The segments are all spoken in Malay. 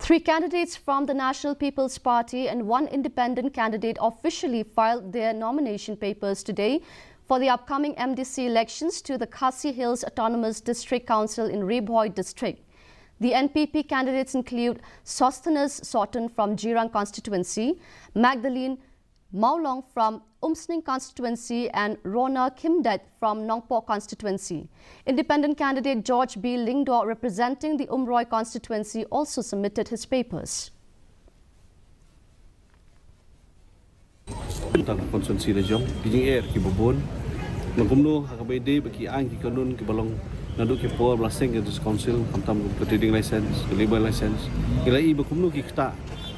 Three candidates from the National People's Party and one independent candidate officially filed their nomination papers today for the upcoming MDC elections to the Khadc Hills Autonomous District Council in Bhoi district. The NPP candidates include Sosthenes Soton from Jirang constituency, Magdalene Maulong from Umsning constituency and Rona Kimdet from Nongpo constituency. Independent candidate George B. Lingdo representing the Umroi constituency also submitted his papers. Konstitusi lejong kijing air ki bobon mengkumno hakabede bagi ang ki kanun ki balong naduk ki por blaseng ke council kamtam ke trading license ke labor license ilai bekumno ki kta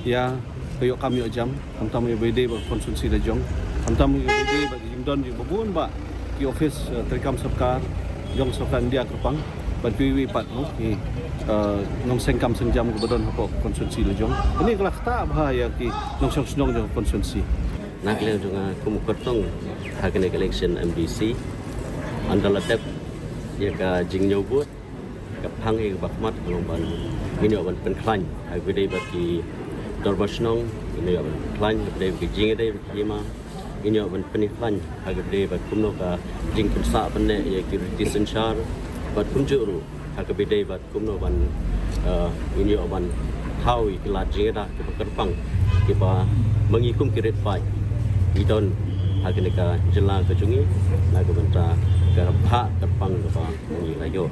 ya kayo kami jam kamtam ya bede ba konstitusi lejong kamtam ya bede bagi jimdon ki bobon ba ki office terkam sarkar jong sokan dia kerpang ban piwi pat no ki nong sengkam sengjam ke badon hapok konstitusi lejong ini kelah kta bahaya ki nong senong jong konstitusi nak lihat juga kumukotong Khadc election MDC andal tep ya ka jingnyau buat ka phangi bakmat lomban ini awan penklan agede bagi dorbasnong ini awan klan agede bagi jingede yema ini awan peniklan agede bagi kumno ka jing kunsa penne ya ki sensar bat kunjuru agede bagi kumno ban ini awan thawi kelat jingeda ke kerpang ke ba mengikum kiret pai idon Khadc jela kejungi lagu bentra ke hak terpang ke ba mengi layo.